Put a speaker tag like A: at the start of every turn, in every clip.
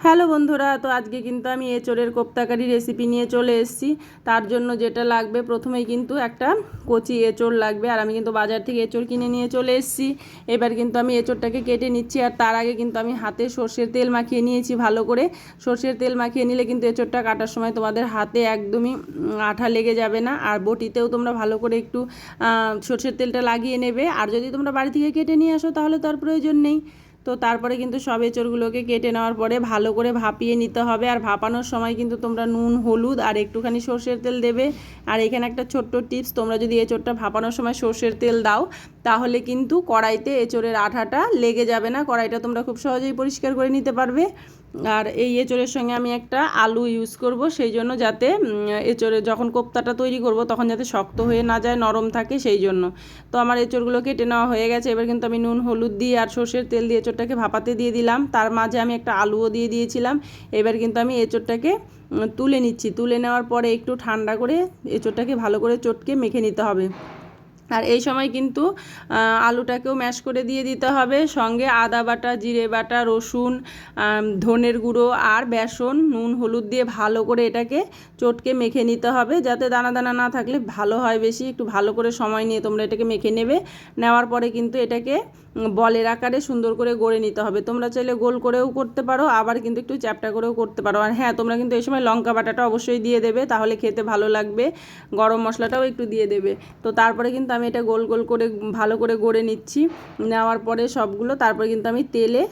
A: Hello বন্ধুরা, তো আজকে কিন্তু আমি এঁচোড়ের কোপ্তাকারি রেসিপি নিয়ে চলে এসেছি। তার জন্য যেটা লাগবে, প্রথমেই কিন্তু একটা কচি এঁচোড় লাগবে। আর আমি কিন্তু বাজার থেকে এঁচোড় কিনে নিয়ে চলে এসেছি। এবার কিন্তু আমি এঁচোড়টাকে কেটে নিচ্ছি। আর তার আগে কিন্তু আমি হাতে সর্ষের তেল মাখিয়ে নিয়েছি ভালো করে। সর্ষের তেল মাখিয়ে নিলে কিন্তু এঁচোড়টা কাটার সময় তোমাদের হাতে একদমই আঠা লেগে যাবে না। আর বটিতেও তোমরা ভালো করে একটু সর্ষের তেলটা লাগিয়ে নেবে। আর যদি তোমরা বাড়ি থেকে কেটে নিয়ে আসো তাহলে তো আর প্রয়োজন নেই। তো তারপরে কিন্তু সব এঁচোড়গুলোকে কেটে নেওয়ার পরে ভালো করে ভাপিয়ে নিতে হবে। আর ভাপানোর সময় কিন্তু তোমরা নুন, হলুদ আর একটুখানি সর্ষের তেল দেবে। আর এখানে একটা ছোট্ট টিপস, তোমরা যদি এঁচোড়টা ভাপানোর সময় সর্ষের তেল দাও তাহলে কিন্তু কড়াইতে এঁচোড়ের আঠাটা লেগে যাবে না। কড়াইটা তোমরা খুব সহজেই পরিষ্কার করে নিতে পারবে। আর এই এঁচোড়ের সঙ্গে আমি একটা আলু ইউজ করব, সেই জন্য যাতে এঁচোড়ে যখন কোপ্তাটা তৈরি করব তখন যাতে শক্ত হয়ে না যায়, নরম থাকে সেই জন্য। তো আমার এঁচোড়গুলো কেটে নেওয়া হয়ে গেছে। এবার কিন্তু আমি নুন, হলুদ দিয়ে আর সর্ষের তেল দিয়ে এঁচোড়টাকে ভাপাতে দিয়ে দিলাম। তার মাঝে আমি একটা আলুও দিয়ে দিয়েছিলাম। এবার কিন্তু আমি এঁচোড়টাকে তুলে নিচ্ছি। তুলে নেওয়ার পরে একটু ঠান্ডা করে এঁচোড়টাকে ভালো করে চটকে মেখে নিতে হবে। আর এই সময় কিন্তু আলুটাকেও ম্যাশ করে দিয়ে দিতে হবে। সঙ্গে আদা বাটা, জিরে বাটা, রসুন, ধনের গুঁড়ো আর বেসন, নুন, হলুদ দিয়ে ভালো করে এটাকে চটকে মেখে নিতে হবে, যাতে দানা দানা না থাকলে ভালো হয়। বেশি একটু ভালো করে সময় নিয়ে তোমরা এটাকে মেখে নেবে। নেওয়ার পরে কিন্তু এটাকে বলের আকারে সুন্দর করে গড়ে নিতে হবে। তোমরা চাইলে গোল করেও করতে পারো, আবার কিন্তু একটু চ্যাপটা করেও করতে পারো। আর হ্যাঁ, তোমরা কিন্তু এই সময় লঙ্কা বাটাটা অবশ্যই দিয়ে দেবে, তাহলে খেতে ভালো লাগবে। গরম মশলাটাও একটু দিয়ে দেবে। তো তারপরে কিন্তু আমি এটা গোল গোল করে ভালো করে গড়ে নিচ্ছি। নেওয়ার পরে সবগুলো তারপরে কিন্তু আমি তেলে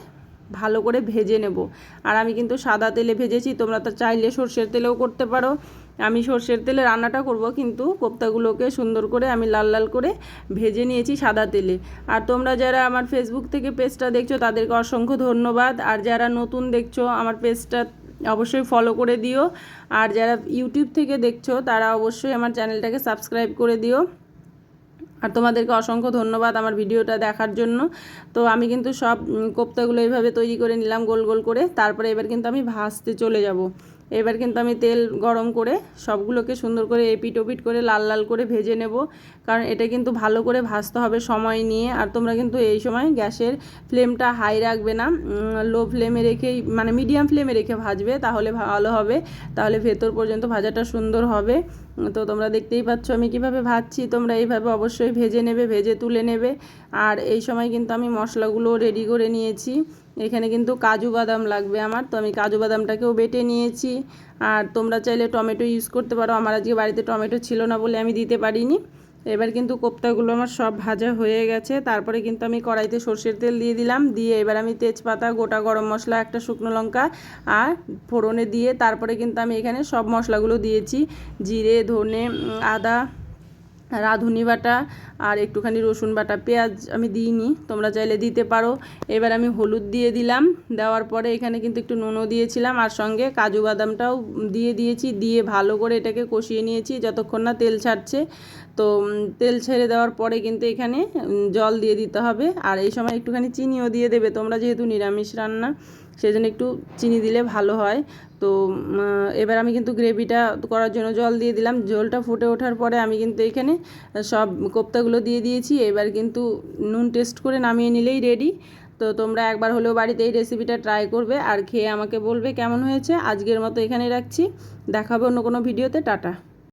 A: ভালো করে ভেজে নেব। আর আমি কিন্তু সাদা তেলে ভেজেছি, তোমরা তো চাইলে সর্ষের তেলেও করতে পারো। আমি সর্ষের তেলে রান্নাটা করব, কিন্তু কোপ্তাগুলোকে সুন্দর করে আমি লাল লাল করে ভেজে নিয়েছি সাদা তেলে। আর তোমরা যারা আমার ফেসবুক থেকে পেজটা দেখছো তাদেরকে অসংখ্য ধন্যবাদ। আর যারা নতুন দেখছো আমার পেজটা অবশ্যই ফলো করে দিও। আর যারা ইউটিউব থেকে দেখছো তারা অবশ্যই আমার চ্যানেলটাকে সাবস্ক্রাইব করে দিও। আর তোমাদেরকে অসংখ্য ধন্যবাদ আমার ভিডিওটা দেখার জন্য। তো আমি কিন্তু সব কোপ্তাগুলো এইভাবে তৈরি করে নিলাম গোল গোল করে। তারপরে এবার কিন্তু আমি ভাজতে চলে যাব। এবার কিন্তু আমি তেল গরম করে সবগুলোকে সুন্দর করে এপিট ওপিট করে লাল লাল করে ভেজে নেব। কারণ এটা কিন্তু ভালো করে ভাজতে হবে সময় নিয়ে। আর তোমরা কিন্তু এই সময় গ্যাসের ফ্লেমটা হাই রাখবে না, লো ফ্লেমে রেখেই, মানে মিডিয়াম ফ্লেমে রেখে ভাজবে, তাহলে ভালো হবে। তাহলে ভেতর পর্যন্ত ভাজাটা সুন্দর হবে। তো তোমরা দেখতেই পাচ্ছ আমি কিভাবে ভাজছি। তোমরা এইভাবে অবশ্যই ভেজে নেবে, ভেজে তুলে নেবে। আর এই সময় কিন্তু আমি মশলাগুলো রেডি করে নিয়েছি। এখানে কিন্তু কাজু বাদাম লাগবে আমার, তো আমি কাজু বাদামটাকেও বেটে নিয়েছি। আর তোমরা চাইলে টমেটো ইউজ করতে পারো, আমার আজকে বাড়িতে টমেটো ছিল না বলে আমি দিতে পারিনি। এবার কিন্তু কোপ্তাগুলো আমার সব ভাজা হয়ে গেছে। তারপরে কিন্তু আমি কড়াইতে সর্ষের তেল দিয়ে দিলাম। দিয়ে এবার আমি তেজপাতা, গোটা গরম মশলা, একটা শুকনো লঙ্কা আর ফোড়নে দিয়ে তারপরে কিন্তু আমি এখানে সব মশলাগুলো দিয়েছি। জিরে, ধনে, আদা, রাঁধুনি বাটা আর একটুখানি রসুন বাটা। পেঁয়াজ আমি দিইনি, তোমরা চাইলে দিতে পারো। এবার আমি হলুদ দিয়ে দিলাম। দেওয়ার পরে এখানে কিন্তু একটু নুনও দিয়েছিলাম, আর সঙ্গে কাজু বাদামটাও দিয়ে দিয়েছি। দিয়ে ভালো করে এটাকে কষিয়ে নিয়েছি যতক্ষণ না তেল ছাড়ছে। তো তেল ছেড়ে দেওয়ার পরে কিন্তু এখানে জল দিয়ে দিতে হবে। আর এই সময় একটুখানি চিনিও দিয়ে দেবে, তোমরা যেহেতু নিরামিষ রান্না সেই জন্য একটু চিনি দিলে ভালো হয়। তো এবার আমি কিন্তু গ্রেভিটা করার জন্য জল দিয়ে দিলাম। ঝোলটা ফুটে ওঠার পরে আমি কিন্তু এখানে সব কোপ্তাগুলো দিয়ে দিয়েছি। এবার কিন্তু নুন টেস্ট করে নামিয়ে নিলেই রেডি। তো তোমরা একবার হলেও বাড়িতে এই রেসিপিটা ট্রাই করবে আর খেয়ে আমাকে বলবে কেমন হয়েছে। আজকের মতো এখানেই রাখছি, দেখাবে অন্য কোনো ভিডিওতে। টাটা।